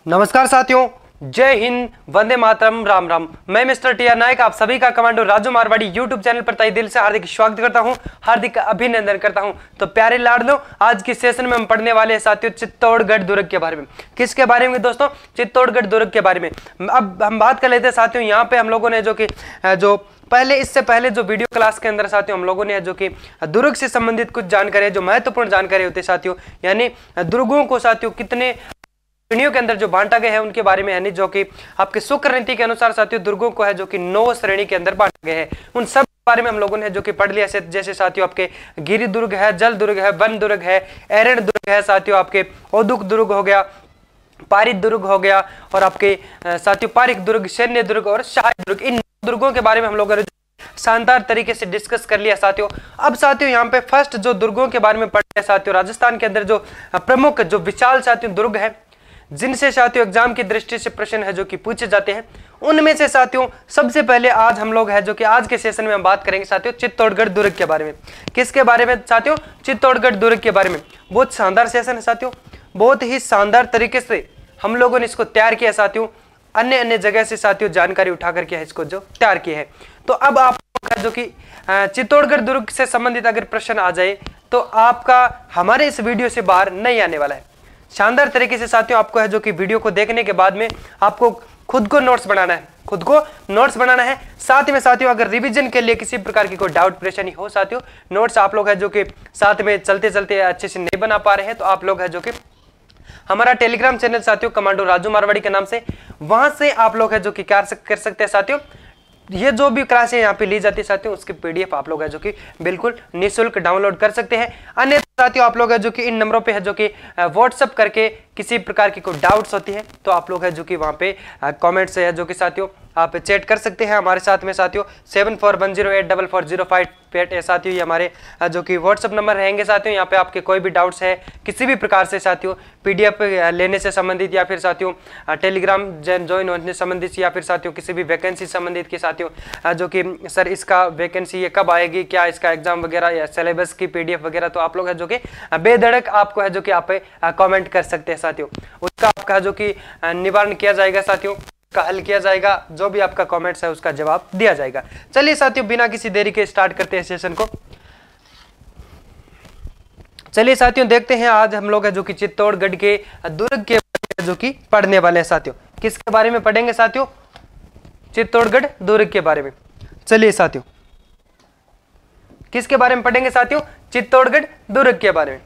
नमस्कार साथियों, जय हिंद, वंदे मातरम, राम राम। मैं मिस्टर टी आर नायक आप सभी का commando Raju Marwari YouTube channel पर तहे दिल से हार्दिक स्वागत करता हूं, हार्दिक अभिनंदन करता हूं। तो प्यारे लाडलो, आज की सेशन में हम पढ़ने वाले हैं साथियों चित्तौड़गढ़ दुर्ग के बारे में। किसके बारे में दोस्तों? चित्तौड़गढ़ दुर्ग के बारे में। अब हम बात कर लेते हैं साथियों। यहाँ पे हम लोगों ने इससे पहले जो वीडियो क्लास के अंदर साथियों हम लोगों ने जो कि दुर्ग से संबंधित कुछ जानकारी, जो महत्वपूर्ण जानकारी होती है साथियों, यानी दुर्गों को साथियों कितने श्रेणियों के अंदर जो बांटा गया है उनके बारे में, यानी जो कि आपके शुक्र नीति के अनुसार साथियों दुर्गों को है जो कि 9 श्रेणी के अंदर बांटा गया है। उन सब बारे में हम लोगों ने जो कि पढ़ लिया। जैसे साथियों आपके गिरि दुर्ग है, जल दुर्ग है, वन दुर्ग है, एरण दुर्ग है, साथियों आपके औदुक दुर्ग हो गया, पारित दुर्ग हो गया, और आपके साथियों पारिक दुर्ग, सैन्य दुर्ग और सहायक दुर्ग। इन दुर्गों के बारे में हम लोगों ने शानदार तरीके से डिस्कस कर लिया साथियों। अब साथियों यहाँ पे फर्स्ट जो दुर्गों के बारे में पढ़ रहे साथियों, राजस्थान के अंदर जो प्रमुख जो विशाल साथियों दुर्ग है, जिनसे साथियों एग्जाम की दृष्टि से प्रश्न है जो कि पूछे जाते हैं, उनमें से साथियों सबसे पहले आज हम लोग है जो कि आज के सेशन में हम बात करेंगे साथियों चित्तौड़गढ़ दुर्ग के बारे में। किसके बारे में साथियों? चित्तौड़गढ़ दुर्ग के बारे में। बहुत शानदार सेशन है साथियों, बहुत ही शानदार तरीके से हम लोगों ने इसको तैयार किया साथियों। अन्य जगह से साथियों जानकारी उठा करके इसको जो तैयार किया है। तो अब आप जो कि चित्तौड़गढ़ दुर्ग से संबंधित अगर प्रश्न आ जाए तो आपका हमारे इस वीडियो से बाहर नहीं आने वाला है। शानदार तरीके से साथियों आपको है जो कि वीडियो को देखने के बाद में आपको खुद को नोट्स बनाना है, साथ में साथियों अगर रिवीजन के लिए किसी प्रकार की कोई डाउट परेशानी हो साथियों, नोट्स आप लोग है जो कि साथ में चलते चलते अच्छे से नहीं बना पा रहे हैं, तो आप लोग है जो कि हमारा टेलीग्राम चैनल साथियों कमांडो राजू मारवाड़ी के नाम से, वहां से आप लोग है जो कि कर सकते हैं साथियों। ये जो भी क्लासें यहाँ पे ली जाती है साथियों, उसकी पीडीएफ आप लोग है जो कि बिल्कुल निःशुल्क डाउनलोड कर सकते हैं। अन्य साथियों आप लोग है जो कि इन नंबरों पे है जो कि व्हाट्सएप करके किसी प्रकार की कोई डाउट्स होती है तो आप लोग है जो कि वहाँ पे कमेंट से है जो कि साथियों आप चैट कर सकते हैं हमारे साथ में साथियों। 7410844058 साथियों ये हमारे जो कि व्हाट्सएप नंबर रहेंगे साथियों। यहाँ पे आपके कोई भी डाउट्स है किसी भी प्रकार से साथियों, पीडीएफ लेने से संबंधित या फिर साथियों टेलीग्राम ज्वाइन होने से संबंधित, या फिर साथियों किसी भी वैकेंसी संबंधित के साथियों जो कि सर इसका वैकेंसी ये कब आएगी, क्या इसका एग्जाम वगैरह या सिलेबस की पीडीएफ वगैरह, तो आप लोग है जो कि बेधड़क आपको है जो कि आप कमेंट कर सकते हैं साथियों। उसका आपका जो कि निवारण किया जाएगा साथियों, का हल किया जाएगा, जो भी आपका कमेंट्स है उसका जवाब दिया जाएगा। चलिए साथियों बिना किसी देरी के स्टार्ट करते हैं सेशन को। चलिए साथियों देखते हैं आज हम लोग है जो कि चित्तौड़गढ़ के दुर्ग के बारे में जो कि पढ़ने वाले हैं साथियों। किसके बारे में पढ़ेंगे साथियों? चित्तौड़गढ़ दुर्ग के बारे में। चलिए साथियों किसके बारे में पढ़ेंगे साथियों? चित्तौड़गढ़ दुर्ग के बारे में।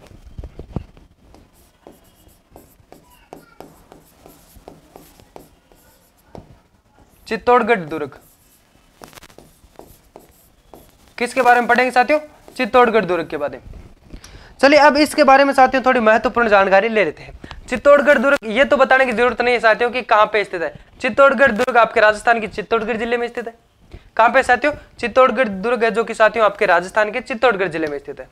चित्तौड़गढ़ दुर्ग किसके बारे में पढ़ेंगे साथियों? चित्तौड़गढ़ दुर्ग के बारे में। चलिए अब इसके बारे में साथियों थोड़ी महत्वपूर्ण जानकारी ले लेते हैं। चित्तौड़गढ़ दुर्ग ये तो बताने की जरूरत नहीं है साथियों कि कहां पे स्थित है। चित्तौड़गढ़ दुर्ग आपके राजस्थान के चित्तौड़गढ़ जिले में स्थित है। कहां पे साथियों? चित्तौड़गढ़ दुर्ग है जो कि साथियों आपके राजस्थान के चित्तौड़गढ़ जिले में स्थित है।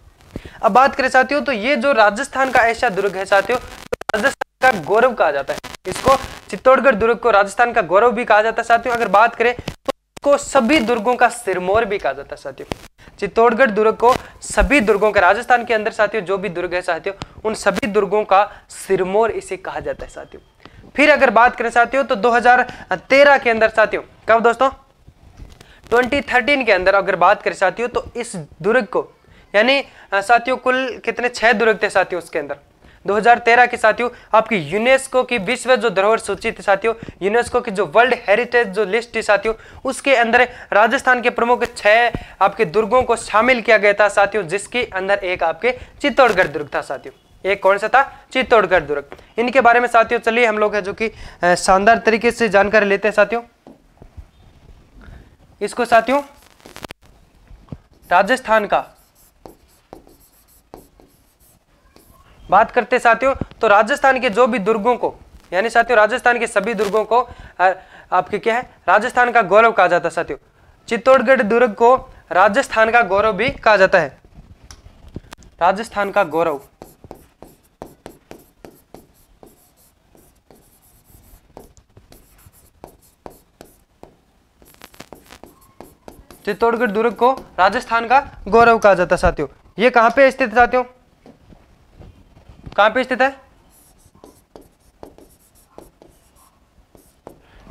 अब बात करें साथियों तो ये जो राजस्थान का ऐसा दुर्ग है साथियों, राजस्थान का गौरव कहा जाता है इसको। चित्तौड़गढ़ दुर्ग को राजस्थान का गौरव भी कहा जाता है साथियों। अगर बात करें तो इसको सभी दुर्गों का सिरमौर भी कहा जाता है साथियों। चित्तौड़गढ़ दुर्ग को सभी दुर्गों का, राजस्थान के अंदर साथियों जो भी दुर्ग है साथियों, उन सभी दुर्गों का सिरमौर इसे कहा जाता है साथियों। फिर अगर बात करें साथियों तो 2013 के अंदर साथियों, कब दोस्तों? 2013 के अंदर अगर बात करें साथियों तो इस दुर्ग को, यानी साथियों कुल कितने 6 दुर्ग थे साथियों उसके अंदर। 2013 की साथियों आपकी यूनेस्को की विश्व जो धरोहर सूची थी साथियों, यूनेस्को की जो वर्ल्ड हेरिटेज जो लिस्ट थी साथियों, उसके अंदर राजस्थान के प्रमुख 6 आपके दुर्गों को शामिल किया गया था साथियों, जिसके अंदर एक आपके चित्तौड़गढ़ दुर्ग था साथियों। एक कौन सा था? चित्तौड़गढ़ दुर्ग। इनके बारे में साथियों चलिए हम लोग है जो कि शानदार तरीके से जानकारी लेते हैं साथियों। इसको साथियों राजस्थान का बात करते साथियों तो राजस्थान के जो भी दुर्गों को, यानी साथियों राजस्थान के सभी दुर्गों को आपके क्या है, राजस्थान का गौरव कहा जाता है साथियों। चित्तौड़गढ़ दुर्ग को राजस्थान का गौरव भी कहा जाता है। राजस्थान का गौरव। चित्तौड़गढ़ दुर्ग को राजस्थान का गौरव कहा जाता है साथियों। ये कहां पे स्थित है साथियों? कहां पे स्थित है?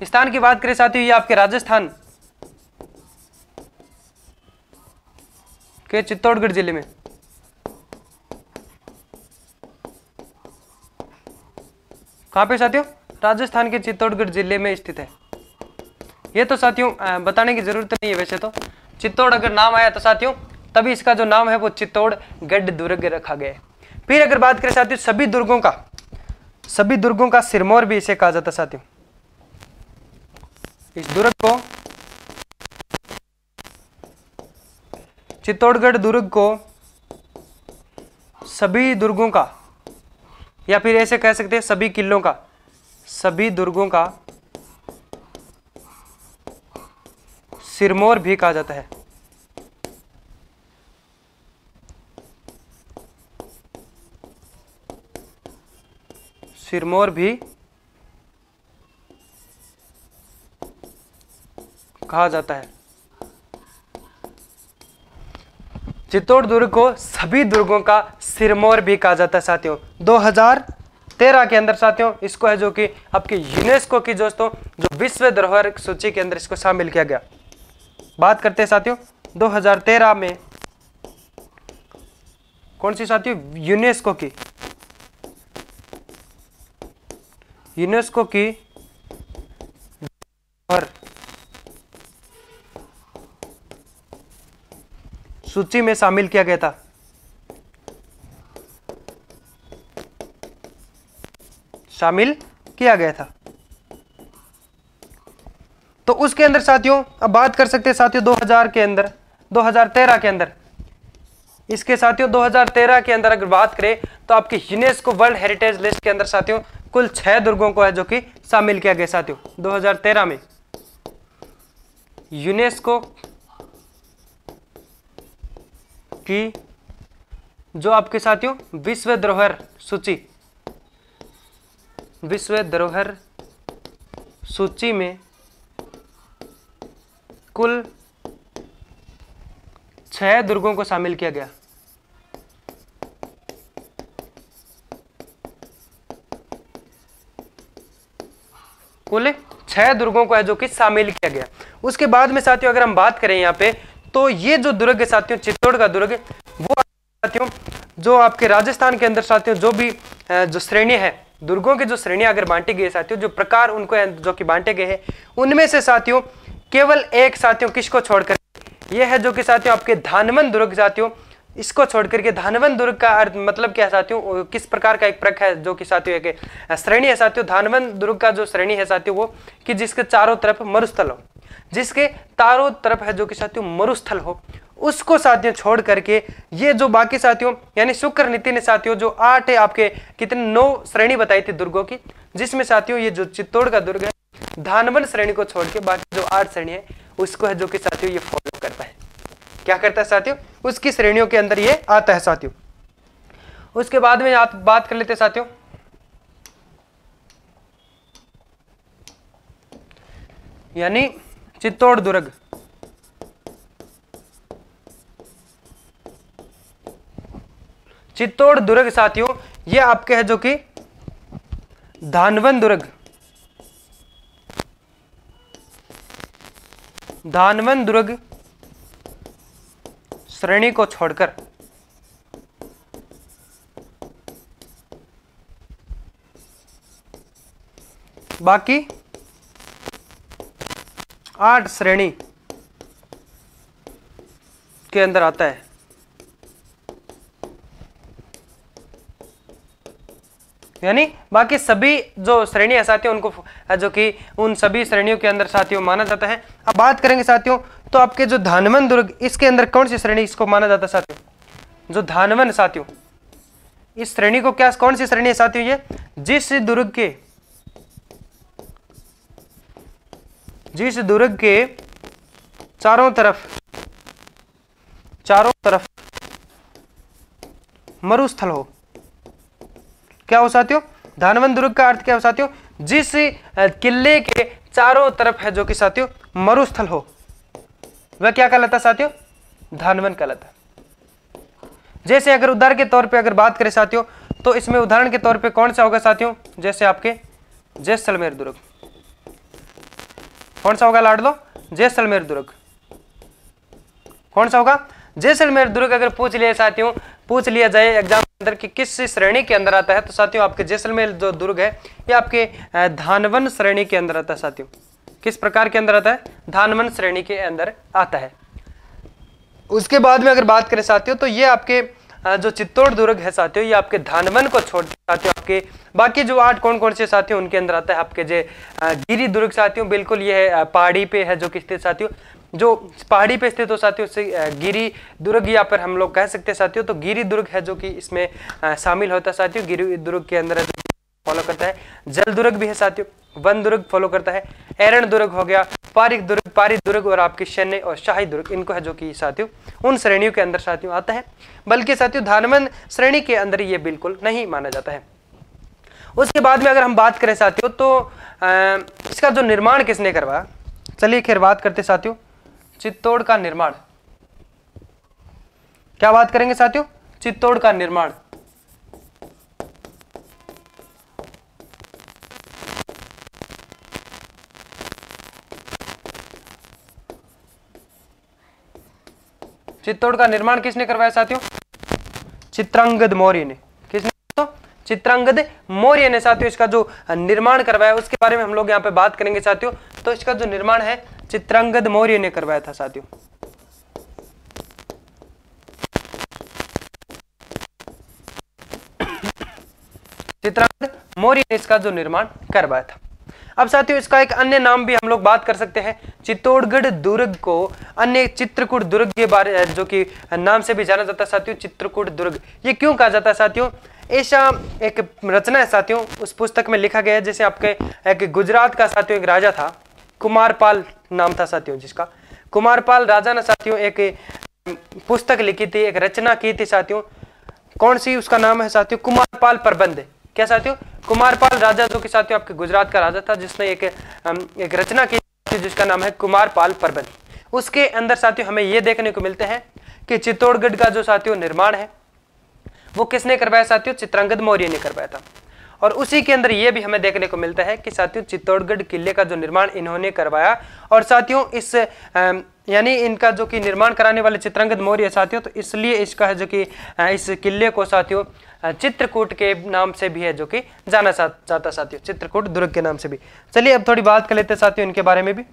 स्थान की बात करें साथियों, ये आपके राजस्थान के चित्तौड़गढ़ जिले में, कहां पे साथियों? राजस्थान के चित्तौड़गढ़ जिले में स्थित है। ये तो साथियों बताने की जरूरत नहीं है, वैसे तो चित्तौड़ अगर नाम आया तो साथियों तभी इसका जो नाम है वो चित्तौड़गढ़ दुर्ग रखा गया है। फिर अगर बात करें साथियों सभी दुर्गों का सिरमौर भी इसे कहा जाता है साथियों। इस दुर्ग को, चित्तौड़गढ़ दुर्ग को सभी दुर्गों का, या फिर ऐसे कह सकते हैं सभी किलों का, सभी दुर्गों का सिरमौर भी कहा जाता है। सिरमौर भी कहा जाता है। चित्तौड़ दुर्ग को सभी दुर्गों का सिरमौर भी कहा जाता है साथियों। 2013 के अंदर साथियों इसको है जो कि आपके यूनेस्को की दोस्तों जो विश्व धरोहर सूची के अंदर इसको शामिल किया गया। बात करते हैं साथियों 2013 में कौन सी साथियों? यूनेस्को की सूची में शामिल किया गया था। तो उसके अंदर साथियों अब बात कर सकते हैं साथियों 2013 के अंदर इसके साथियों 2013 के अंदर अगर बात करें तो आपकी यूनेस्को वर्ल्ड हेरिटेज लिस्ट के अंदर साथियों कुल 6 दुर्गों को है जो कि शामिल किया गया साथियों। 2013 में यूनेस्को की जो आपके साथियों विश्व धरोहर सूची में कुल 6 दुर्गों को शामिल किया गया। कुल 6 दुर्गों को है जो कि शामिल किया गया। उसके बाद में साथियों अगर हम बात करें यहाँ पे तो ये जो दुर्ग है साथियों चित्तौड़ का दुर्ग वो साथियों जो आपके राजस्थान के अंदर साथियों जो भी जो श्रेणी है दुर्गों की जो श्रेणियां अगर बांटी गई है साथियों जो प्रकार उनको जो कि बांटे गए हैं उनमें से साथियों केवल एक साथियों किसको छोड़कर ये है जो कि साथियों आपके धानवन दुर्ग साथियों इसको छोड़ करके धानवन दुर्ग का अर्थ मतलब क्या है साथियों किस प्रकार का एक प्रक है जो कि साथियों एक श्रेणी है साथियों। धानवन दुर्ग का जो श्रेणी है साथियों वो कि जिसके चारों तरफ मरुस्थल हो, जिसके चारों तरफ है जो कि साथियों मरुस्थल हो, उसको साथियों छोड़ करके ये जो बाकी साथियों यानी शुक्र नीति ने साथियों जो 8 आपके कितने 9 श्रेणी बताई थी दुर्गों की, जिसमें साथियों ये जो चित्तौड़ का दुर्ग है धानवन श्रेणी को छोड़ के बाकी जो 8 श्रेणी है उसको है जो कि साथियों ये फॉलो करता है। क्या करता है साथियों? उसकी श्रेणियों के अंदर ये आता है साथियों। उसके बाद में आप बात कर लेते साथियों यानी चित्तौड़ दुर्ग साथियों ये आपके है जो कि धानवन दुर्ग श्रेणी को छोड़कर बाकी 8 श्रेणी के अंदर आता है। यानी बाकी सभी जो श्रेणी है साथियों उनको जो कि उन सभी श्रेणियों के अंदर साथियों माना जाता है। अब बात करेंगे साथियों तो आपके जो धानवन दुर्ग इसके अंदर कौन सी श्रेणी इसको माना जाता है साथियों? जो धानवन साथियों इस श्रेणी को क्या कौन सी श्रेणी है साथियों? ये जिस दुर्ग के चारों तरफ मरुस्थल हो। क्या हो साथियों? धानवन दुर्ग का अर्थ क्या हो साथियों? जिस किले के चारों तरफ है जो कि साथियों मरुस्थल हो वह क्या कहलाता है साथियों? धानवन कहलाता है। जैसे अगर उदाहरण के तौर पे अगर बात करें साथियों तो इसमें उदाहरण के तौर पे कौन सा होगा साथियों? जैसे आपके जैसलमेर दुर्ग, कौन सा होगा लाडलो? जैसलमेर दुर्ग। कौन सा होगा? जैसलमेर दुर्ग। अगर पूछ लिया साथियों, पूछ लिया जाए एग्जाम के अंदर कि किस श्रेणी के अंदर आता है, तो साथियों आपके जैसलमेर जो दुर्ग है ये आपके धानवन श्रेणी के अंदर आता है साथियों। किस प्रकार के अंदर आता है? धानवन श्रेणी के अंदर आता है। उसके बाद में अगर बात करें साथियों, तो ये आपके जो चित्तौड़ दुर्ग है साथियों, ये आपके धानवन को छोड़ साथियों आपके बाकी जो 8 कौन कौन से साथियों उनके अंदर आता है आपके जो गिरी दुर्ग साथियों। बिल्कुल ये है पहाड़ी पे है जो कि स्थित साथियों, जो पहाड़ी पे स्थित हो साथियों से गिरी दुर्ग या पर हम लोग कह सकते हैं साथियों। तो गिरी दुर्ग है जो कि इसमें शामिल होता है साथियों। गिरी दुर्ग के अंदर फॉलो करता है। जल दुर्ग भी है साथियों, वन दुर्ग फॉलो करता है, एरण दुर्ग हो गया, पारिक दुर्ग, पारी दुर्ग और आपकी शन्य और शाही दुर्ग, इनको है जो कि साथियों उन श्रेणियों के अंदर साथियों आता है। बल्कि साथियों धानवन श्रेणी के अंदर ये बिल्कुल नहीं माना जाता है। उसके बाद में अगर हम बात करें साथियों, तो इसका जो निर्माण किसने करवाया? चलिए खैर बात करते साथियों चित्तौड़ का निर्माण। क्या बात करेंगे साथियों? चित्तौड़ का निर्माण। चित्तौड़ का निर्माण किसने करवाया साथियों? चित्रांगद मौर्य ने। किसने? तो चित्रांगद मौर्य ने साथियों इसका जो निर्माण करवाया उसके बारे में हम लोग यहाँ पे बात करेंगे साथियों। तो इसका जो निर्माण है चित्रांगद मौर्य ने करवाया था साथियों। चित्रांगद मौर्य ने इसका जो निर्माण करवाया था। अब साथियों इसका एक अन्य नाम भी हम लोग बात कर सकते हैं। चित्तौड़गढ़ दुर्ग को अन्य चित्रकूट दुर्ग के बारे जो कि नाम से भी जाना जाता है साथियों। चित्रकूट दुर्ग ये क्यों कहा जाता है साथियों? ऐसा एक रचना है साथियों, उस पुस्तक में लिखा गया है। जैसे आपके एक गुजरात का साथियों एक राजा था, कुमारपाल नाम था साथियों जिसका। कुमारपाल राजा ने साथियों एक पुस्तक लिखी थी, एक रचना की थी साथियों। कौन सी? उसका नाम है साथियों कुमारपाल प्रबंध। क्या साथियों? कुमारपाल राजा जो कि साथियों आपके गुजरात का राजा था, जिसने एक रचना की थी जिसका नाम है कुमारपाल प्रबंध। उसके अंदर साथियों हमें यह देखने को मिलते हैं कि चित्तौड़गढ़ का जो साथियों निर्माण है वो किसने करवाया साथियों? चित्रांगद मौर्य ने करवाया था। और उसी के अंदर यह भी हमें देखने को मिलता है कि साथियों चित्तौड़गढ़ किले का जो निर्माण इन्होंने करवाया। और साथियों इस यानी इनका जो कि निर्माण कराने वाले चित्रांगद मौर्य साथियों, तो इसलिए इसका है जो कि इस किले को साथियों चित्रकूट के नाम से भी है जो कि जाना जाता साथियों, चित्रकूट दुर्ग के नाम से भी। चलिए अब थोड़ी बात कर लेते हैं साथियों इनके बारे में भी।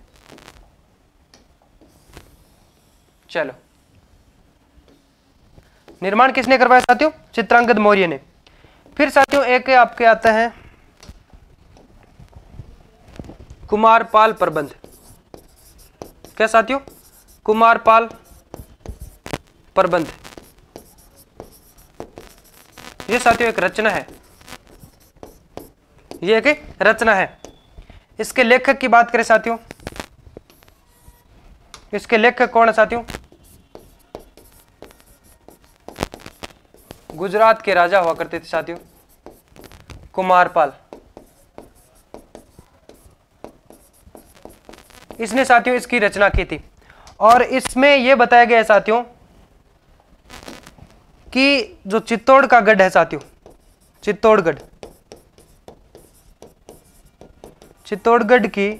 चलो, निर्माण किसने करवाया साथियों? चित्रांगद मौर्य ने। फिर साथियों एक आपके आता है कुमारपाल प्रबंध। क्या साथियों? कुमारपाल प्रबंध। ये साथियों एक रचना है, ये एक रचना है। इसके लेखक की बात करें साथियों, इसके लेखक कौन है साथियों? गुजरात के राजा हुआ करते थे साथियों कुमारपाल। इसने साथियों इसकी रचना की थी। और इसमें यह बताया गया है साथियों कि जो चित्तौड़ का गढ़ है साथियों, चित्तौड़गढ़, चित्तौड़गढ़ की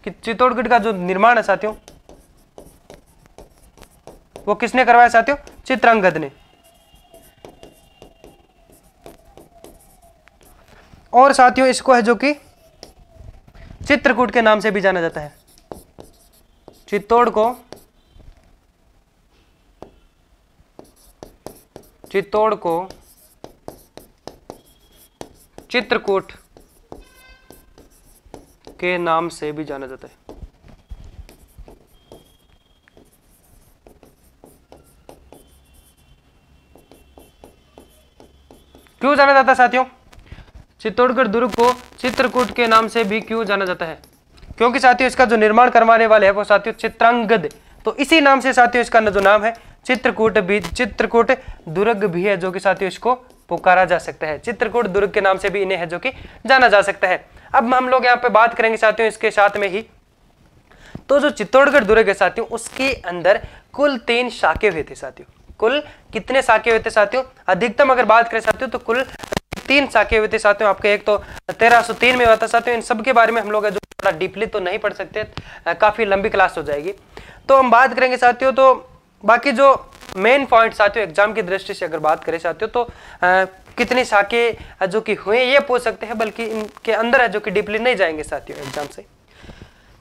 चित्तौड़गढ़ का जो निर्माण है साथियों वो किसने करवाया साथियों? चित्रांगद ने। और साथियों इसको है जो कि चित्रकूट के नाम से भी जाना जाता है। चित्तौड़ को चित्रकूट के नाम से भी जाना जाता है। क्यों जाना जाता है साथियों? चित्तौड़गढ़ दुर्ग को चित्रकूट के नाम से भी क्यों जाना जाता है? क्योंकि साथियों इसका जो निर्माण करवाने वाले हैं वो साथियों चित्रांगद, तो इसी नाम से साथियों इसका जो नाम है चित्रकूट दुर्ग भी है जो कि साथियों इसको पुकारा जा सकता है। चित्रकूट दुर्ग के नाम से भी इन्हें है जो कि जाना जा सकता है। अब हम लोग यहाँ पे बात करेंगे साथियों इसके साथ में ही, तो जो चित्तौड़गढ़ दुर्ग है साथियों उसके अंदर कुल 3 शाखे हुए थे साथियों। कुल कितने शाखे हुए थे साथियों? अधिकतम अगर बात करें साथियों तो कुल 3 शाखे हुए थे साथियों। आपके एक तो 1303 में हुआ था साथियों। इन सब के बारे में हम लोग जो थोड़ा डीपली तो नहीं पढ़ सकते, काफी लंबी क्लास हो जाएगी। तो हम बात करेंगे साथियों, तो बाकी जो मेन पॉइंट साथियों एग्जाम की दृष्टि से अगर बात करें साथियों, तो कितनी शाखें जो कि हुए ये पूछ सकते हैं, बल्कि इनके अंदर है जो कि डीपली नहीं जाएंगे साथियों एग्जाम से।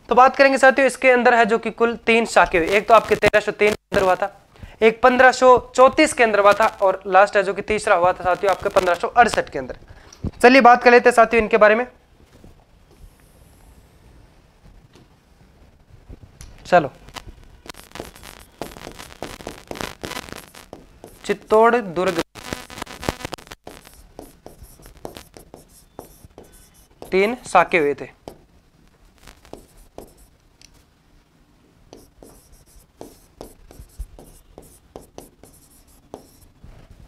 तो बात करेंगे साथियों, इसके अंदर है जो कि कुल 3 शाखें हुई। एक तो आपके 1303 के अंदर हुआ था, एक 1534 के अंदर हुआ था, और लास्ट है जो कि तीसरा हुआ था साथियों आपके 1568 के अंदर। चलिए बात कर लेते हैं साथियों इनके बारे में। चलो, चित्तौड़ दुर्ग 3 शाखे हुए थे।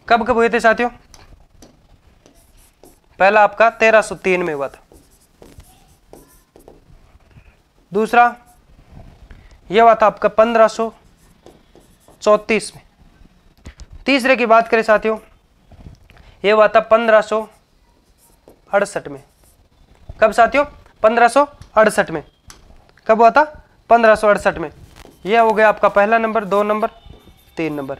कब कब हुए थे साथियों? पहला आपका 1303 में हुआ था, दूसरा यह हुआ था आपका 1534 में, तीसरे की बात करें साथियों यह हुआ था 1568 में। कब साथियों? 1568 में। कब हुआ था? 1568 में। यह हो गया आपका पहला नंबर, 2 नंबर, 3 नंबर।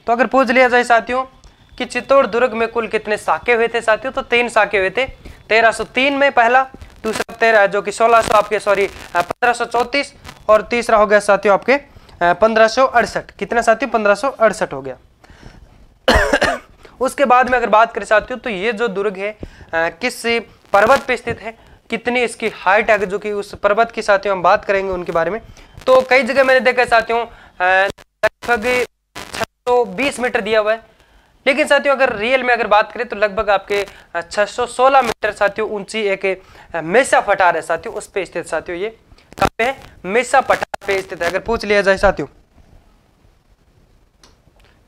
तो अगर पूछ लिया जाए साथियों कि चित्तौड़ दुर्ग में कुल कितने शाखे हुए थे साथियों, तो 3 शाखे हुए थे। 1303 में पहला, दूसरा 13 जो कि 1600 आपके 1534, और तीसरा हो गया साथियों आपके 1568। कितना साथियों? 1568 हो गया। उसके बाद में अगर बात करें साथियों, तो ये जो दुर्ग है किस पर्वत पे स्थित है, कितनी इसकी हाइट है, जो कि उस पर्वत की साथियों हम बात करेंगे उनके बारे में। तो कई जगह मैंने देखा साथियों लगभग 620 मीटर दिया हुआ है, लेकिन साथियों अगर रियल में अगर बात करें तो लगभग आपके 616 मीटर साथियों ऊंची एक मेसा पठार है साथियों, उस पे स्थित साथियों। ये कहाँ पे है? मेसा पठार पे स्थित है। अगर पूछ लिया जाए साथियों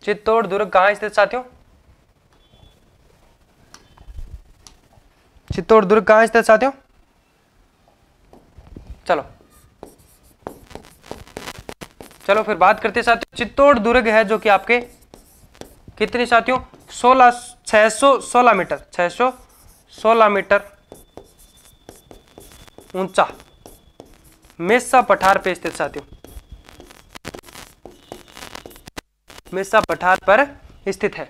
चित्तौड़ दुर्ग कहाँ स्थित साथियों? चित्तौड़ दुर्ग कहाँ स्थित साथियों? चलो फिर बात करते हैं साथियों। चित्तौड़ दुर्ग है जो कि आपके कितनी साथियों? 616 मीटर, 616 मीटर ऊंचा मेसा पठार पे स्थित साथियों, मेसा पठार पर स्थित है,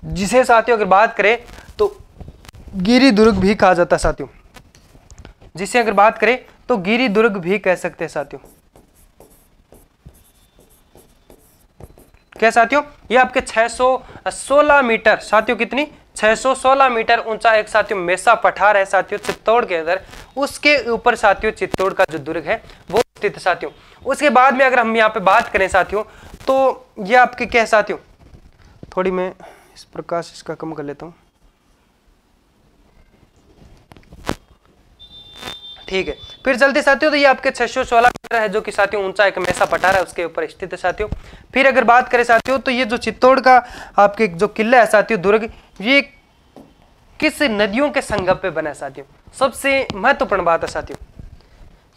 जिसे साथियों अगर बात करें तो गिरि दुर्ग भी कहा जाता है साथियों, जिसे अगर बात करें तो गिरि दुर्ग भी कह सकते हैं साथियों। क्या साथियों? ये आपके 616 मीटर साथियों, कितनी? 616 मीटर ऊंचा एक साथियों मेसा पठार है साथियों चित्तौड़ के अंदर। उसके ऊपर साथियों चित्तौड़ का जो दुर्ग है वो स्थित है साथियों। उसके बाद में अगर हम यहाँ पे बात करें साथियों, तो ये आपके क्या है साथियों, थोड़ी मैं इस प्रकाश इसका कम कर लेता हूं, ठीक है। फिर चलते साथियों, तो ये आपके 616 मीटर है जो कि साथियों ऊंचा एक मेसा पठार है, उसके ऊपर स्थित है साथियों। फिर अगर बात करें साथियों, तो ये जो चित्तौड़ का आपके जो किला है साथियों दुर्ग, ये किस नदियों के संगम पे बना है साथियों? सबसे महत्वपूर्ण बात है साथियों,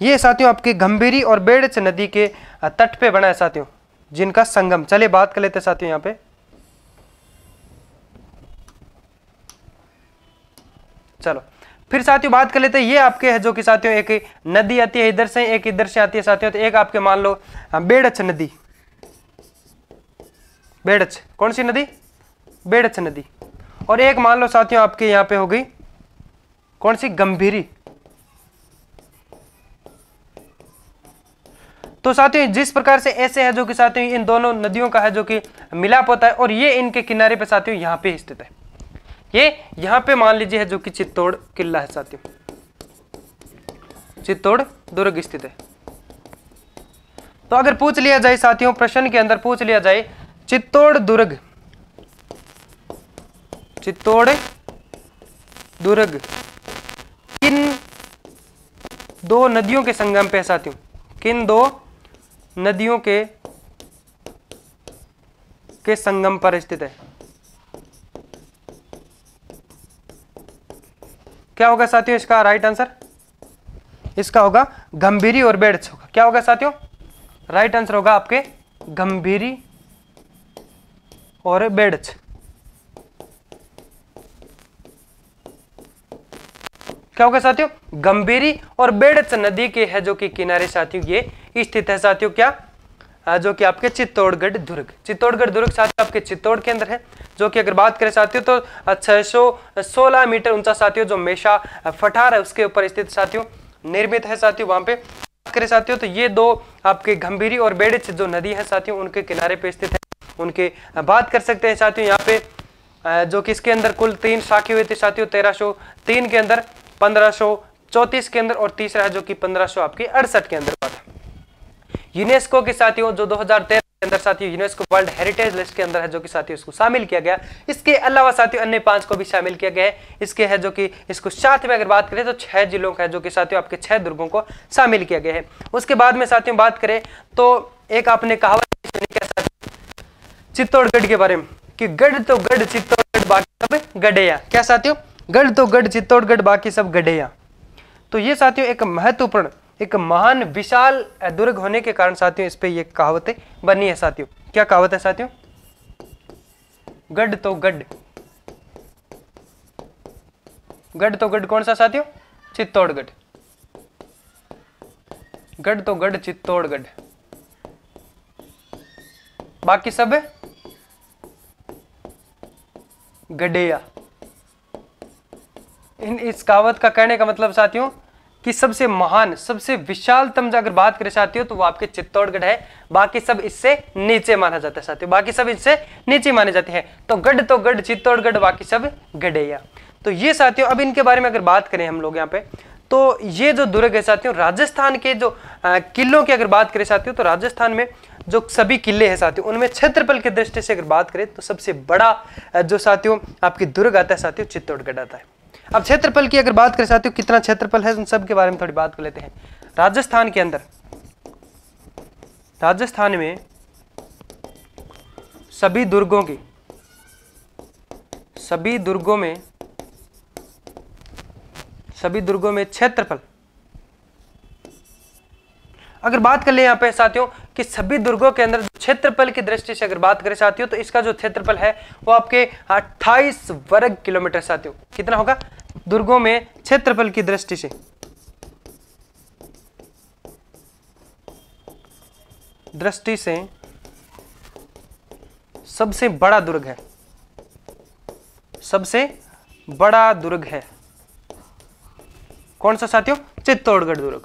ये साथियों आपके गंभीरी और बेड़च नदी के तट पे बना है साथियों, जिनका संगम। चलिए बात कर लेते हैं साथियों यहाँ पे। चलो फिर साथियों बात कर लेते हैं, ये आपके है जो कि साथियों एक नदी आती है इधर से, एक इधर से आती है साथियों। तो एक आपके मान लो बेड़च नदी, बेड़च, कौन सी नदी? बेड़च नदी। और एक मान लो साथियों आपके यहाँ पे हो गई कौन सी? गंभीरी। तो साथियों जिस प्रकार से ऐसे है जो कि साथियों इन दोनों नदियों का है जो कि मिलाप होता है, और ये इनके किनारे पे साथियों यहाँ पे स्थित है। ये यहां पे मान लीजिए है जो कि चित्तौड़ किला है साथियों, चित्तौड़ दुर्ग स्थित है। तो अगर पूछ लिया जाए साथियों, प्रश्न के अंदर पूछ लिया जाए चित्तौड़ दुर्ग, चित्तौड़ दुर्ग किन दो नदियों के संगम पे है साथियों? किन दो नदियों के संगम पर स्थित है? क्या होगा साथियों इसका राइट आंसर? इसका होगा गंभीरी और बेड़च होगा। क्या होगा साथियों? राइट आंसर होगा आपके गंभीरी और बेड़च। क्या होगा साथियों, गंभीरी और बेड़च नदी के है जो कि किनारे साथियों ये स्थित है साथियों, क्या जो कि आपके चित्तौड़गढ़ दुर्ग। चित्तौड़गढ़ दुर्ग साथियों आपके चित्तौड़ के अंदर है, जो कि अगर बात करें साथियों तो 616 मीटर ऊंचा साथियों जो मेषा पठार है उसके ऊपर स्थित साथियों निर्मित है साथियों। वहां पे बात करें साथियों तो ये दो आपके गंभीरी और बेड़च जो नदी है साथियों उनके किनारे पे स्थित है। उनके बात कर सकते हैं साथियों यहाँ पे जो कि इसके अंदर कुल 3 शाखे हुए थे साथियों, 1303 के अंदर, 1534 के अंदर और तीसरा है जो कि 1568 के अंदर हुआ था। यूनेस्को के साथियों जो 2013 के अंदर साथियों यूनेस्को वर्ल्ड हेरिटेज लिस्ट के अंदर है जो कि साथियों इसको शामिल किया गया। इसके अलावा साथियों अन्य 5 को भी शामिल किया गया है। इसके है जो कि इसको साथ में अगर बात करें तो 6 जिलों का है जो कि साथियों आपके 6 दुर्गों को शामिल किया गया है। उसके बाद में साथियों बात करें तो एक आपने कहावत सुनी क्या साथियों चित्तौड़गढ़ के बारे में कि गढ़ तो गढ़ चित्तौड़गढ़ बाकी सब गढ़ेया। क्या साथियों, गढ़ तो गढ़ चित्तौड़गढ़ बाकी सब गढ़ेया। तो ये साथियों एक महत्वपूर्ण एक महान विशाल दुर्ग होने के कारण साथियों इस पे ये कहावतें बनी है साथियों। क्या कहावत है साथियों, गढ़ तो गढ़, गढ़ तो गढ़ कौन सा साथियों, चित्तौड़गढ़, गढ़ तो गढ़ चित्तौड़गढ़ बाकी सब गढ़ेया। इस कहावत का कहने का मतलब साथियों कि सबसे महान सबसे विशालतम अगर बात करें साथियों तो वो आपके चित्तौड़गढ़ है, बाकी सब इससे नीचे माना जाता है साथियों, बाकी सब इससे नीचे माने जाते हैं। तो गढ़ चित्तौड़गढ़ बाकी सब गढ़ेया। तो ये साथियों अब इनके बारे में अगर बात करें हम लोग यहाँ पे तो ये जो दुर्ग है साथियों राजस्थान के जो किलों की अगर बात करें साथियों तो राजस्थान में जो सभी किले हैं साथियों उनमें क्षेत्रफल की दृष्टि से अगर बात करें तो सबसे बड़ा जो साथियों आपकी दुर्ग आता है साथियों चित्तौड़गढ़ आता है। अब क्षेत्रफल की अगर बात करें साथियों कितना क्षेत्रफल है उन सब के बारे में थोड़ी बात कर लेते हैं। राजस्थान के अंदर राजस्थान में सभी दुर्गों में क्षेत्रफल अगर बात कर ले यहाँ पे साथियों कि सभी दुर्गों के अंदर क्षेत्रफल की दृष्टि से अगर बात करें साथियों तो इसका जो क्षेत्रफल है वो आपके 28 वर्ग किलोमीटर साथियों कितना होगा दुर्गों में क्षेत्रफल की दृष्टि से सबसे बड़ा दुर्ग है, सबसे बड़ा दुर्ग है कौन सा साथियों, चित्तौड़गढ़ दुर्ग।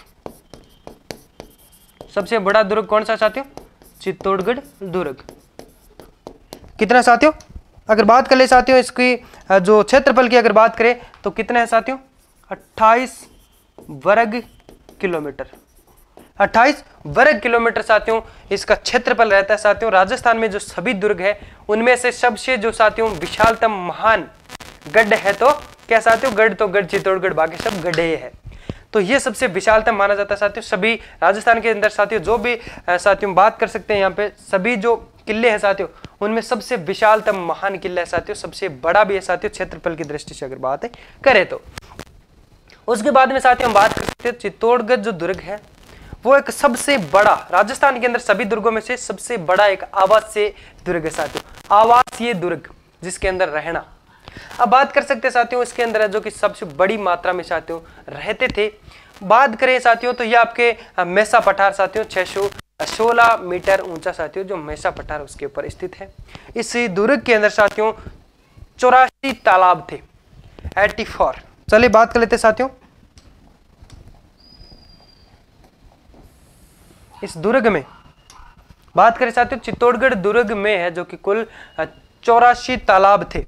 सबसे बड़ा दुर्ग कौन सा साथियों, चित्तौड़गढ़ दुर्ग। कितना साथियों अगर बात कर ले साथियों इसकी जो क्षेत्रफल की अगर बात करें तो कितना है साथियों 28 वर्ग किलोमीटर। 28 वर्ग किलोमीटर साथियों इसका क्षेत्रफल रहता है साथियों। राजस्थान में जो सभी दुर्ग है उनमें से सबसे जो साथियों विशालतम महान गढ़ है तो क्या साथियों, गढ़ तो गढ़ चित्तौड़गढ़ बाकी सब गढ़े है। तो ये सबसे विशालतम माना जाता है साथियों। सभी राजस्थान के अंदर साथियों जो भी साथियों बात कर सकते हैं यहाँ पे सभी जो किले हैं साथियों उनमें सबसे विशालतम महान किला है साथियों, सबसे बड़ा भी है साथियों क्षेत्रफल की दृष्टि से अगर बात करें तो। उसके बाद में साथियों हम बात कर सकते हैं चित्तौड़गढ़ जो दुर्ग है वो एक सबसे बड़ा राजस्थान के अंदर सभी दुर्गों में से सबसे बड़ा एक आवासीय दुर्ग है साथियों, आवासीय दुर्ग जिसके अंदर रहना। अब बात कर सकते हैं साथियों इसके अंदर जो कि सबसे बड़ी मात्रा में साथियों रहते थे। बात करें साथियों तो ये आपके मेषा पठार साथियों 616 मीटर ऊंचा साथियों जो मेषा पठार उसके ऊपर स्थित है। इस दुर्ग के अंदर साथियों 84 तालाब थे 84। चलिए बात कर लेते हैं साथियों इस दुर्ग में बात करें साथियों चित्तौड़गढ़ दुर्ग में है जो कि कुल 84 तालाब थे।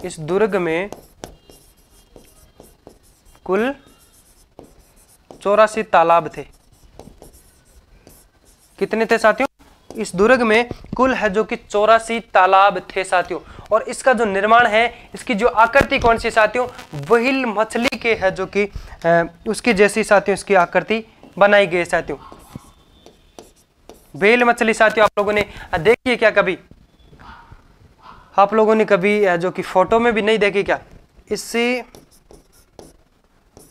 इस दुर्ग में कुल 84 तालाब थे। कितने थे साथियों, इस दुर्ग में कुल है जो कि 84 तालाब थे साथियों। और इसका जो निर्माण है इसकी जो आकृति कौन सी साथियों, व्हेल मछली के है जो कि उसकी जैसी साथियों इसकी आकृति बनाई गई साथियों। व्हेल मछली साथियों आप लोगों ने देखी है क्या कभी, आप लोगों ने कभी जो कि फोटो में भी नहीं देखी क्या, इससे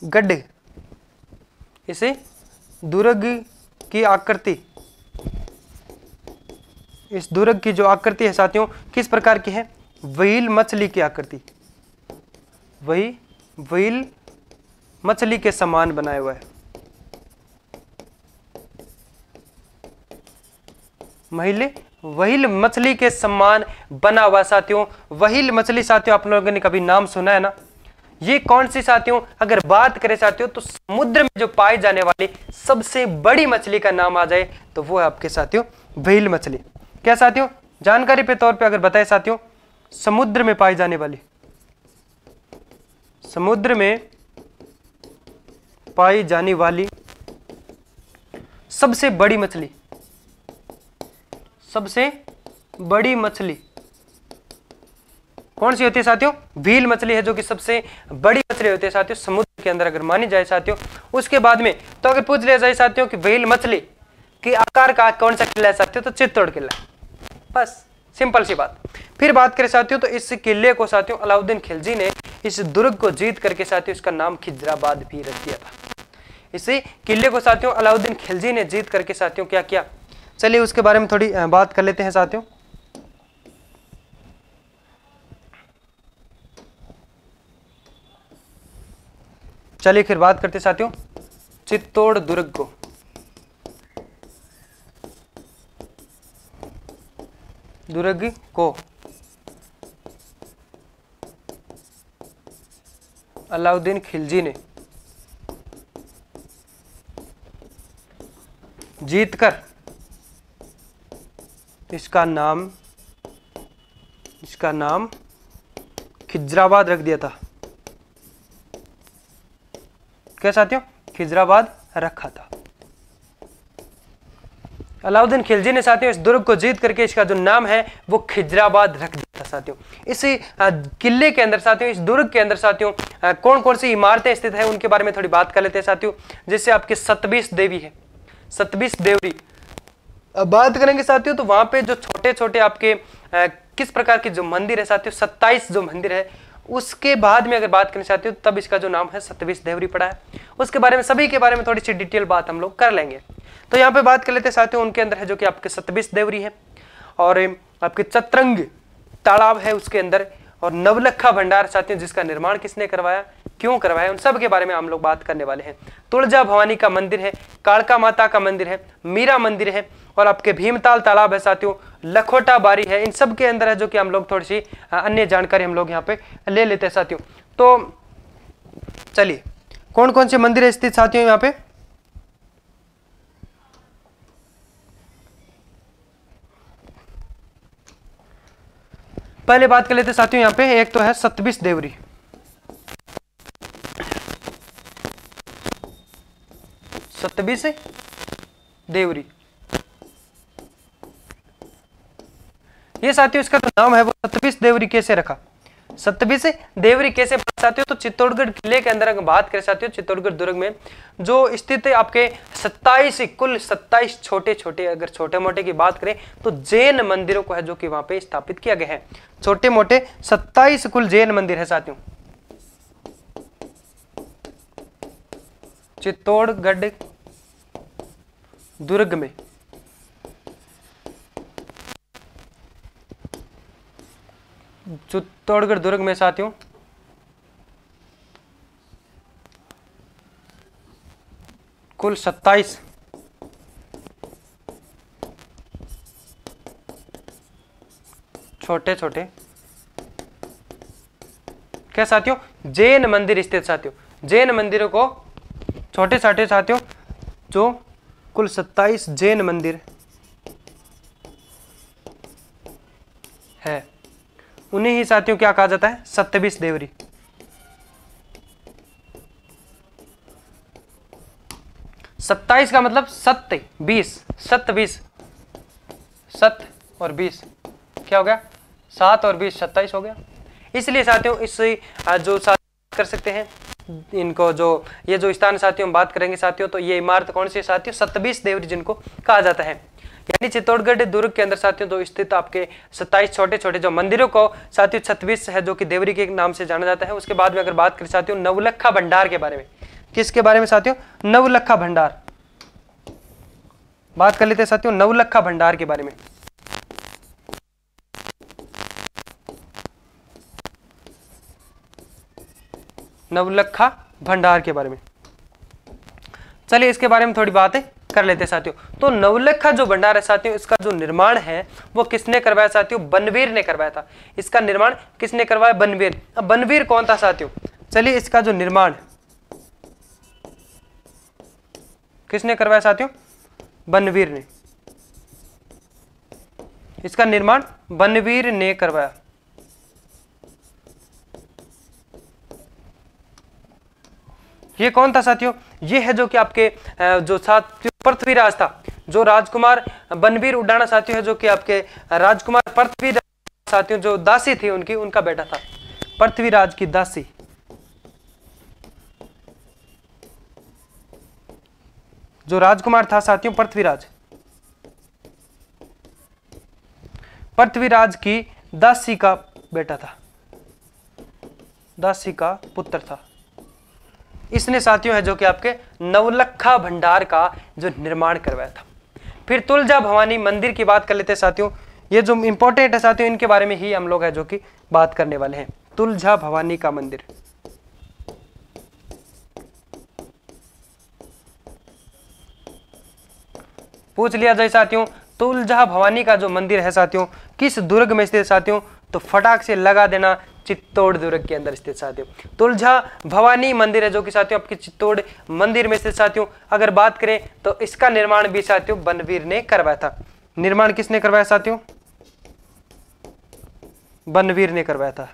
गड्ढ इसे दुर्ग की आकृति, इस दुर्ग की जो आकृति है साथियों किस प्रकार की है, व्हेल मछली की आकृति। वही व्हेल मछली के समान बनाया हुआ है। व्हेल मछली के समान बना हुआ साथियों। व्हेल मछली साथियों आप लोगों ने कभी नाम सुना है ना? ये कौन सी साथियों, अगर बात करें साथियों तो समुद्र में जो पाई जाने वाली सबसे बड़ी मछली का नाम आ जाए तो वो है आपके साथियों व्हेल मछली। क्या साथियों, जानकारी पे तौर पे अगर बताए साथियों, समुद्र में पाई जाने वाली, समुद्र में पाई जाने वाली सबसे बड़ी मछली, सबसे बड़ी मछली कौन सी होती है साथियों? व्हेल मछली है, जो कि सबसे बड़ी मछली होती है साथियों समुद्र के अंदर अगर मानी जाए साथियों। उसके बाद में तो अगर पूछ लिया जाए साथियों कि व्हेल मछली के आकार का कौन सा किला है साथियों, तो चित्तौड़ किला। बस सिंपल सी बात। फिर बात करें साथियों तो इस किले को साथियों अलाउद्दीन खिलजी ने इस दुर्ग को जीत करके साथियों इसका नाम खिजराबाद भी रख दिया था। इसी किले को साथियों अलाउद्दीन खिलजी ने जीत करके साथियों क्या किया, चलिए उसके बारे में थोड़ी बात कर लेते हैं साथियों। चलिए फिर बात करते साथियों चित्तौड़ दुर्ग को। दुर्ग को अलाउद्दीन खिलजी ने जीतकर इसका नाम खिजराबाद रख दिया था। क्या साथियों, खिजराबाद रखा था। अलाउद्दीन खिलजी ने साथियों इस दुर्ग को जीत करके इसका जो नाम है वो खिजराबाद रख दिया था साथियों। इस किले के अंदर साथियों, इस दुर्ग के अंदर साथियों कौन कौन सी इमारतें स्थित है उनके बारे में थोड़ी बात कर लेते हैं साथियों। जैसे आपके सतबीस देवी है, सतबीस देवरी बात करेंगे साथियों तो वहां पे जो छोटे छोटे आपके किस प्रकार के जो मंदिर है साथियों, 27 जो मंदिर है, उसके बाद में अगर बात करनी चाहती हूँ तब इसका जो नाम है सतबीस देवरी पड़ा है। उसके बारे में सभी के बारे में थोड़ी सी डिटेल बात हम लोग कर लेंगे। तो यहाँ पे बात कर लेते हैं साथियों, उनके अंदर है जो कि आपके सतबीस देवरी है और आपके चतरंग तालाब है उसके अंदर, और नवलखा भंडार साथियों जिसका निर्माण किसने करवाया, क्यों करवाया, उन सब के बारे में हम लोग बात करने वाले हैं। तुलजा भवानी का मंदिर है, कालका माता का मंदिर है, मीरा मंदिर है और आपके भीमताल तालाब है साथियों, लखोटा बारी है। इन सब के अंदर है जो कि हम लोग थोड़ी सी अन्य जानकारी हम लोग यहाँ पे ले लेते हैं साथियों। तो चलिए कौन कौन से मंदिर स्थित साथियों यहाँ पे, पहले बात कर लेते साथियों। यहाँ पे एक तो है सतबीस देवरी, सतबीस देवरी, ये साथियों इसका जो नाम है वो सतबीस देवरी कैसे रखा, सतबीस देवरी कैसे साथियों, तो चित्तौड़गढ़ किले के अंदर अगर बात करें साथियों, चित्तौड़गढ़ दुर्ग में जो स्थित है आपके 27 कुल 27 छोटे छोटे, अगर छोटे मोटे की बात करें तो जैन मंदिरों को है जो कि वहां पे स्थापित किया गया है। छोटे मोटे 27 कुल जैन मंदिर है साथियों चित्तौड़गढ़ दुर्ग में। चित्तौड़गढ़ दुर्ग में साथियों कुल 27 छोटे छोटे क्या साथियों, जैन मंदिर स्थित साथियों, जैन मंदिरों को छोटे छोटे साथियों जो कुल 27 जैन मंदिर है, उन्हें ही साथियों क्या कहा जाता है, सतबीस देवरी। सत्ताईस का मतलब सत्य, 20, सत्य 20, सत्य और 20 क्या हो गया, 7 और 20 27 हो गया। इसलिए साथियों इस जो साथ कर सकते हैं इनको, जो ये जो स्थान साथियों हम बात करेंगे साथियों, तो ये इमारत कौन सी साथियों, सतबीस देवरी जिनको कहा जाता है। यानी चित्तौड़गढ़ दुर्ग के अंदर साथियों जो स्थित आपके 27 छोटे छोटे जो मंदिरों को साथियों 26 है जो कि देवरी के नाम से जाना जाता है। उसके बाद में अगर बात करें साथियों नवलखा भंडार के बारे में, किसके बारे में साथियों, नवलखा भंडार, बात कर लेते हैं साथियों नवलखा भंडार के बारे में। नवलखा भंडार के बारे में। चलिए इसके बारे में थोड़ी बातें कर लेते हैं साथियों। तो नवलखा जो भंडार है साथियों, इसका जो निर्माण है वो किसने करवाया साथियों? बनवीर ने करवाया था। इसका निर्माण किसने करवाया? बनवीर। अब बनवीर कौन था साथियों? चलिए इसका जो निर्माण किसने करवाया साथियों? बनवीर ने। इसका निर्माण बनवीर ने करवाया। ये कौन था साथियों? ये है जो कि आपके जो साथियों पृथ्वीराज था, जो राजकुमार बनवीर उडाना साथियों है, जो कि आपके राजकुमार पृथ्वीराज साथियों जो दासी थी उनकी, उनका बेटा था। पृथ्वीराज की दासी, जो राजकुमार था साथियों पृथ्वीराज, पृथ्वीराज की दासी का बेटा था, दासी का पुत्र था। इसने साथियों है जो कि आपके नवलखा भंडार का जो निर्माण करवाया था। फिर तुलजा भवानी मंदिर की बात कर लेते हैं साथियों। ये जो इंपॉर्टेंट है साथियों, इनके बारे में ही हम लोग है जो कि बात करने वाले हैं। तुलजा भवानी का मंदिर, पूछ लिया जाए साथियों, तुलजा भवानी का जो मंदिर है साथियों किस दुर्ग में स्थित है साथियों? तो फटाक से लगा देना, चित्तौड़ दुर्ग के अंदर स्थित साथियों तुलजा भवानी मंदिर है, जो कि साथियों आपके चित्तौड़ मंदिर में स्थित साथियों। अगर बात करें तो इसका निर्माण भी साथियों बनवीर ने करवाया था। निर्माण किसने करवाया साथियों? बनवीर ने करवाया था।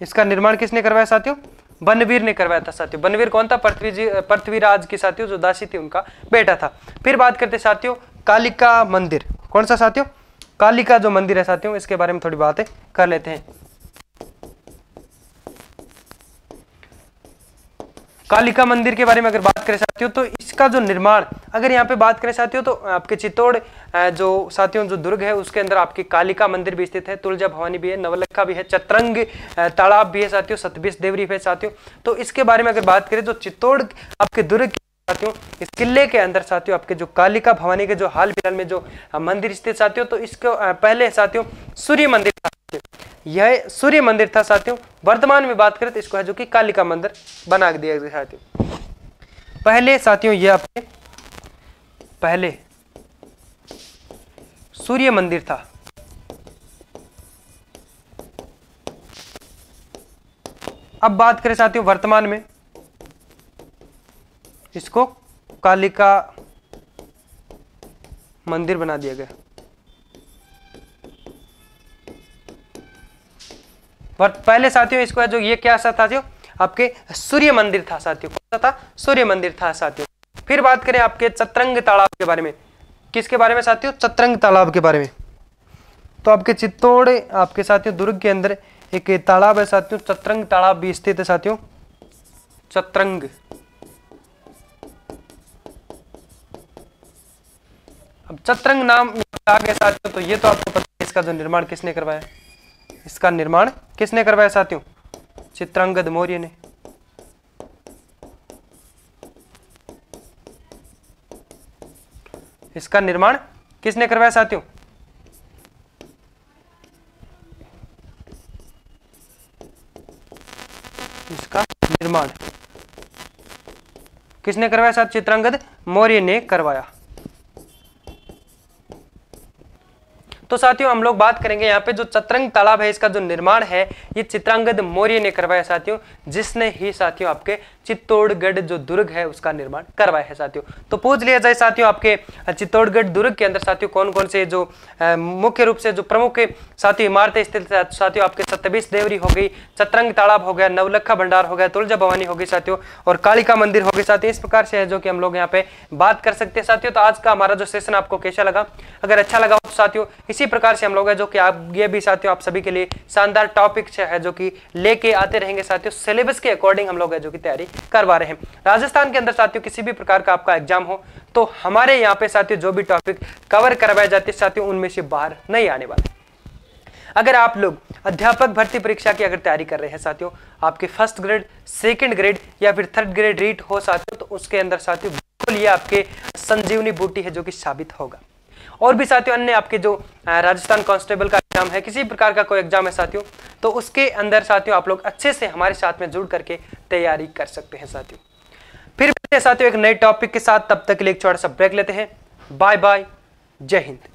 इसका निर्माण किसने करवाया साथियों? बनवीर ने करवाया था साथियों। बनवीर कौन था? पृथ्वीराज की साथियों जो दासी थी उनका बेटा था। फिर बात करते साथियों कालिका मंदिर। कौन सा साथियों? कालिका जो मंदिर है साथियों, इसके बारे में थोड़ी बातें कर लेते हैं। कालिका मंदिर के बारे में अगर बात करें साथियों, तो इसका जो निर्माण अगर यहाँ पे बात करें साथियों, तो आपके चित्तौड़ जो साथियों जो दुर्ग है उसके अंदर आपकी कालिका मंदिर भी स्थित है, तुलजा भवानी भी है, नवलखा भी है, चतरंग तालाब भी है साथियों, सतबिस देवरी है साथियों। तो इसके बारे में अगर बात करें, जो चित्तौड़ आपके दुर्ग साथियों, इस किले के अंदर साथियों आपके जो कालिका भवानी के जो हाल फिलहाल में जो मंदिर स्थित साथियों, तो इसको पहले साथियों सूर्य मंदिर था। यह सूर्य मंदिर था साथियों। वर्तमान में बात करें तो इसको है जो कि कालिका मंदिर बना दिया गया साथियों। पहले साथियों ये आपके पहले सूर्य मंदिर था। अब बात करें साथियों वर्तमान में, इसको कालिका मंदिर बना दिया गया। पहले साथियों इसको है जो ये क्या सा था, जो आपके सूर्य मंदिर था साथियों। कौन सा था? सूर्य मंदिर था साथियों। फिर बात करें आपके चतरंग तालाब के बारे में। किसके बारे में साथियों? चतरंग तालाब के बारे में। तो आपके चित्तौड़ आपके साथियों दुर्ग के अंदर एक तालाब है साथियों, चतरंग तालाब भी स्थित है साथियों। चतरंग, अब चतरंग नाम आ गया साथियों, तो ये तो आपको पता है इसका जो निर्माण किसने करवाया? इसका निर्माण किसने करवाया साथियों? चित्रांगद मौर्य ने। इसका निर्माण किसने करवाया साथियों? इसका निर्माण किसने करवाया साथ? चित्रांगद मौर्य ने करवाया। तो साथियों हम लोग बात करेंगे यहाँ पे जो चतरंग तालाब है, इसका जो निर्माण है ये चित्रांगद मौर्य ने करवाया साथियों, जिसने ही साथियों आपके चित्तौड़गढ़ जो दुर्ग है उसका निर्माण करवाया है साथियों। तो पूछ लिया जाए साथियों आपके चित्तौड़गढ़ दुर्ग के अंदर साथियों कौन कौन से जो मुख्य रूप से जो प्रमुख साथियों इमारतें स्थित साथियों, आपके सतबिस देवरी हो गई, चतरंग तालाब हो गया, नवलखा भंडार हो गया, तुलजा भवानी हो गई साथियों, और कालिका मंदिर हो गई साथियों। इस प्रकार से है जो कि हम लोग यहाँ पे बात कर सकते हैं साथियों। तो आज का हमारा जो सेशन आपको कैसा लगा? अगर अच्छा लगा तो साथियों इसी प्रकार से हम लोग है जो कि आप ये भी साथियों आप सभी के लिए शानदार टॉपिक है जो कि लेके आते रहेंगे साथियों। सिलेबस के अकॉर्डिंग हम लोग है जो कि तैयारी करवा रहे हैं। राजस्थान के अंदर साथियों किसी भी प्रकार का आपका एग्जाम हो तो हमारे यहाँ पे साथियों जो भी टॉपिक कवर करवाए जाते हैं साथियों उनमें से बाहर नहीं आने वाले। अगर आप लोग अध्यापक भर्ती परीक्षा की अगर तैयारी कर रहे हैं साथियों, आपके फर्स्ट ग्रेड, सेकंड ग्रेड या फिर थर्ड ग्रेड रीट हो साथियों, तो उसके अंदर साथियों बिल्कुल ये आपके संजीवनी बूटी है जो कि साबित होगा। और भी साथियों अन्य आपके जो राजस्थान कांस्टेबल का एग्जाम है, किसी प्रकार का कोई एग्जाम है साथियों, तो उसके अंदर साथियों आप लोग अच्छे से हमारे साथ में जुड़ करके तैयारी कर सकते हैं साथियों। फिर मिलते हैं साथियों एक नए टॉपिक के साथ, तब तक के लिए एक छोटा सा ब्रेक लेते हैं। बाय बाय, जय हिंद।